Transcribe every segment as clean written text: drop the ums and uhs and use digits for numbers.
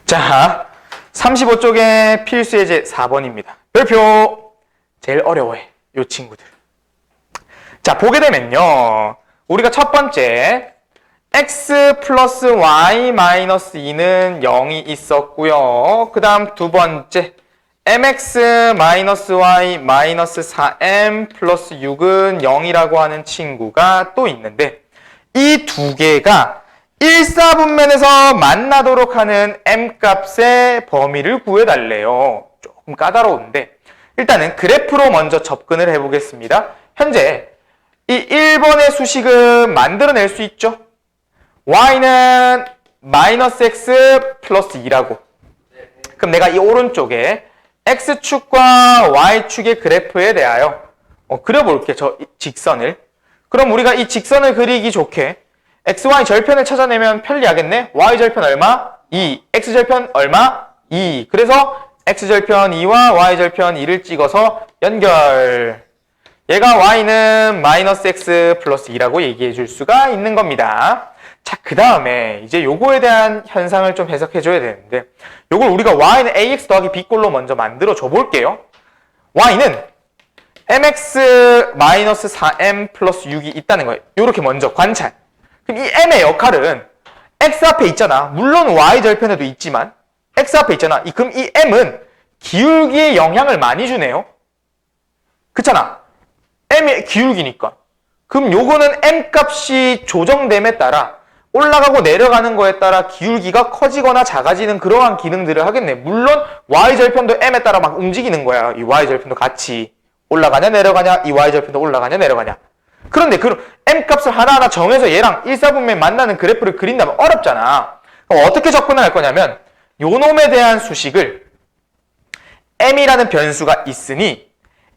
자, 35쪽의 필수 예제 4번입니다. 별표. 제일 어려워해, 요 친구들. 자, 보게 되면요. 우리가 첫 번째 x 플러스 y 마이너스 2는 0이 있었고요. 그 다음 두 번째 mx 마이너스 y 마이너스 4m 플러스 6은 0이라고 하는 친구가 또 있는데 이 두 개가 1사분면에서 만나도록 하는 m값의 범위를 구해달래요. 조금 까다로운데 일단은 그래프로 먼저 접근을 해보겠습니다. 현재 이 1번의 수식은 만들어낼 수 있죠? y는 마이너스 x 플러스 2라고. 그럼 내가 이 오른쪽에 x축과 y축의 그래프에 대하여 그려볼게, 저 직선을. 그럼 우리가 이 직선을 그리기 좋게 xy 절편을 찾아내면 편리하겠네? y절편 얼마? 2. x절편 얼마? 2. 그래서 x절편 2와 y절편 2를 찍어서 연결. 얘가 y는 마이너스 x 플러스 2라고 얘기해 줄 수가 있는 겁니다. 자, 그 다음에 이제 요거에 대한 현상을 좀 해석해 줘야 되는데 요걸 우리가 y는 ax 더하기 b꼴로 먼저 만들어 줘 볼게요. y는 mx 마이너스 4m 플러스 6이 있다는 거예요. 요렇게 먼저 관찰. 그럼 이 m의 역할은 x 앞에 있잖아. 물론 y절편에도 있지만 x 앞에 있잖아. 그럼 이 m은 기울기에 영향을 많이 주네요. 그렇잖아. m의 기울기니까. 그럼 요거는 m값이 조정됨에 따라 올라가고 내려가는 거에 따라 기울기가 커지거나 작아지는 그러한 기능들을 하겠네. 물론 y절편도 m에 따라 막 움직이는 거야. 이 y절편도 같이 올라가냐 내려가냐, 이 y절편도 올라가냐 내려가냐. 그런데 그 m값을 하나하나 정해서 얘랑 1사분면 만나는 그래프를 그린다면 어렵잖아. 그럼 어떻게 접근을 할 거냐면 요 놈에 대한 수식을 m이라는 변수가 있으니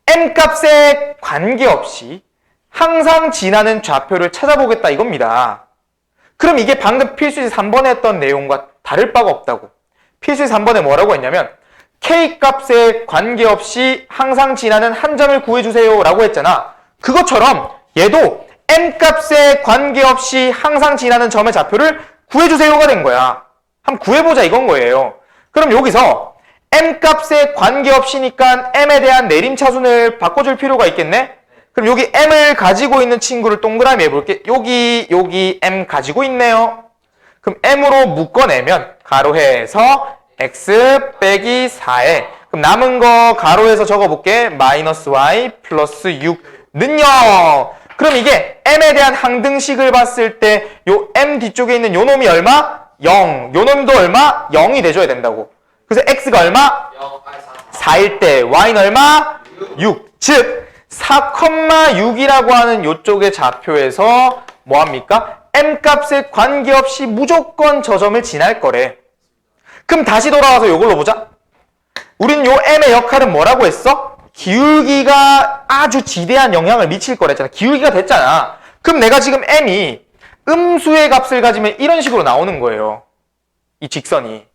m값에 관계없이 항상 지나는 좌표를 찾아보겠다 이겁니다. 그럼 이게 방금 필수지 3번에 했던 내용과 다를 바가 없다고. 필수지 3번에 뭐라고 했냐면 k값에 관계없이 항상 지나는 한 점을 구해주세요 라고 했잖아. 그것처럼 얘도 m값에 관계없이 항상 지나는 점의 좌표를 구해주세요가 된 거야. 한번 구해보자 이건 거예요. 그럼 여기서 m값에 관계없이니까 m에 대한 내림차순을 바꿔줄 필요가 있겠네? 그럼 여기 m을 가지고 있는 친구를 동그라미 해볼게. 여기 m 가지고 있네요. 그럼 m으로 묶어내면 가로해서 x 빼기 4에 그럼 남은 거 가로해서 적어볼게. 마이너스 y 플러스 6는요. 그럼 이게 m에 대한 항등식을 봤을 때 요 m 뒤쪽에 있는 요 놈이 얼마? 0. 요 놈도 얼마? 0이 돼줘야 된다고. 그래서 x가 얼마? 4일 때 y는 얼마? 6. 즉 4,6이라고 하는 요쪽의 좌표에서 뭐합니까? m값에 관계없이 무조건 저 점을 지날 거래. 그럼 다시 돌아와서 요걸로 보자. 우린 요 m의 역할은 뭐라고 했어? 기울기가 아주 지대한 영향을 미칠 거랬잖아. 기울기가 됐잖아. 그럼 내가 지금 m이 음수의 값을 가지면 이런 식으로 나오는 거예요. 이 직선이.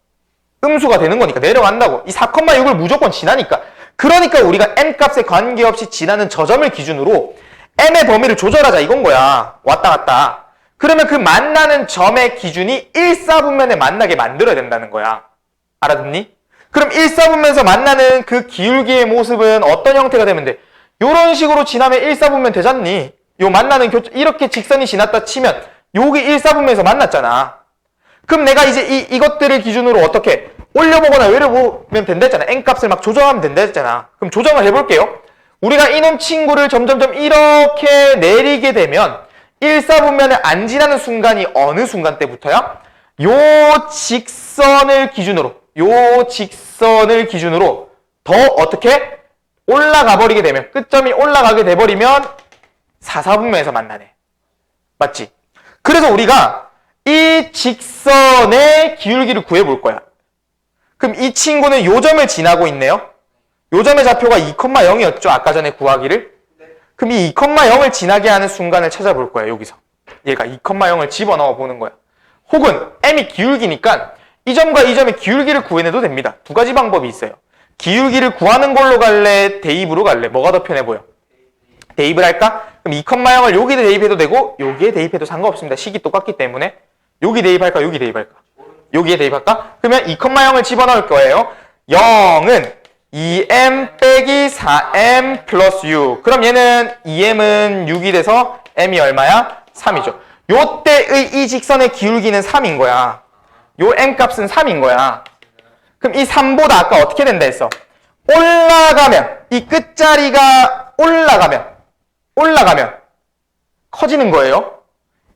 음수가 되는 거니까 내려간다고. 이 4,6을 무조건 지나니까. 그러니까 우리가 m값에 관계없이 지나는 저 점을 기준으로 m의 범위를 조절하자 이건 거야. 왔다 갔다. 그러면 그 만나는 점의 기준이 1사분면에 만나게 만들어야 된다는 거야. 알아듣니? 그럼 1사분면에서 만나는 그 기울기의 모습은 어떤 형태가 되면 돼? 요런 식으로 지나면 1사분면 되잖니? 요 만나는 이렇게 직선이 지났다 치면 여기 1사분면에서 만났잖아. 그럼 내가 이제 이것들을 기준으로 어떻게 올려보거나 내려보면 된다 했잖아. n값을 막 조정하면 된다 했잖아. 그럼 조정을 해볼게요. 우리가 이놈 친구를 점점점 이렇게 내리게 되면 1사분면을 안 지나는 순간이 어느 순간 때부터야? 요 직선을 기준으로 더 어떻게? 올라가 버리게 되면 끝점이 올라가게 돼버리면 4사분면에서 만나네. 맞지? 그래서 우리가 이 직선의 기울기를 구해볼 거야. 그럼 이 친구는 요 점을 지나고 있네요. 요 점의 좌표가 2,0이었죠. 아까 전에 구하기를. 그럼 이 2,0을 지나게 하는 순간을 찾아볼 거야. 여기서. 얘가 2,0을 집어넣어 보는 거야. 혹은 m이 기울기니까 이 점과 이 점의 기울기를 구해내도 됩니다. 두 가지 방법이 있어요. 기울기를 구하는 걸로 갈래? 대입으로 갈래? 뭐가 더 편해 보여? 대입을 할까? 그럼 2,0을 여기에 대입해도 되고 여기에 대입해도 상관없습니다. 식이 똑같기 때문에. 여기 대입할까? 여기 대입할까? 여기에 대입할까? 그러면 2,0을 집어넣을 거예요. 0은 2m 빼기 4m 플러스 6. 그럼 얘는 2m은 6이 돼서 m이 얼마야? 3이죠. 요때의 이 직선의 기울기는 3인 거야. 요 m값은 3인 거야. 그럼 이 3보다 아까 어떻게 된다 했어? 올라가면, 이 끝자리가 올라가면 커지는 거예요.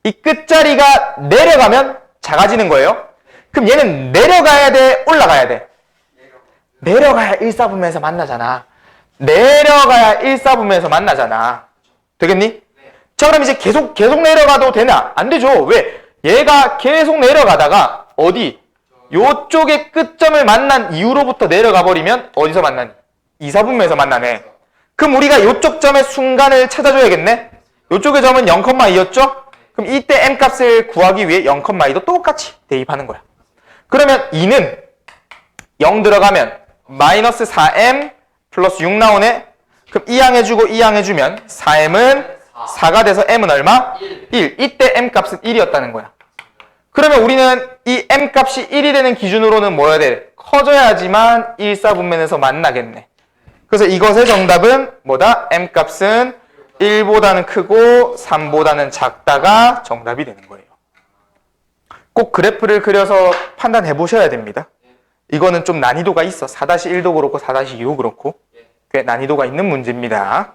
이 끝자리가 내려가면 작아지는 거예요. 그럼 얘는 내려가야 돼? 올라가야 돼? 내려가야 1사분면에서 만나잖아. 내려가야 1사분면에서 만나잖아. 되겠니? 자, 그럼 이제 계속 내려가도 되나? 안 되죠. 왜? 얘가 계속 내려가다가 어디? 요쪽의 끝점을 만난 이후로부터 내려가 버리면 어디서 만나니? 2사분면에서 만나네. 그럼 우리가 요쪽 점의 순간을 찾아줘야겠네? 요쪽의 점은 0,2였죠? 그럼 이때 m값을 구하기 위해 0,2도 똑같이 대입하는 거야. 그러면 2는 0 들어가면 마이너스 4m 플러스 6 나오네? 그럼 이 항해주고 이 항해주면 4m은 4가 돼서 m은 얼마? 1. 이때 m값은 1이었다는 거야. 그러면 우리는 이 m값이 1이 되는 기준으로는 뭐여야 돼? 커져야지만 1사분면에서 만나겠네. 그래서 이것의 정답은 뭐다? m값은 1보다는 크고 3보다는 작다가 정답이 되는 거예요. 꼭 그래프를 그려서 판단해 보셔야 됩니다. 이거는 좀 난이도가 있어. 4-1도 그렇고 4-2도 그렇고 꽤 난이도가 있는 문제입니다.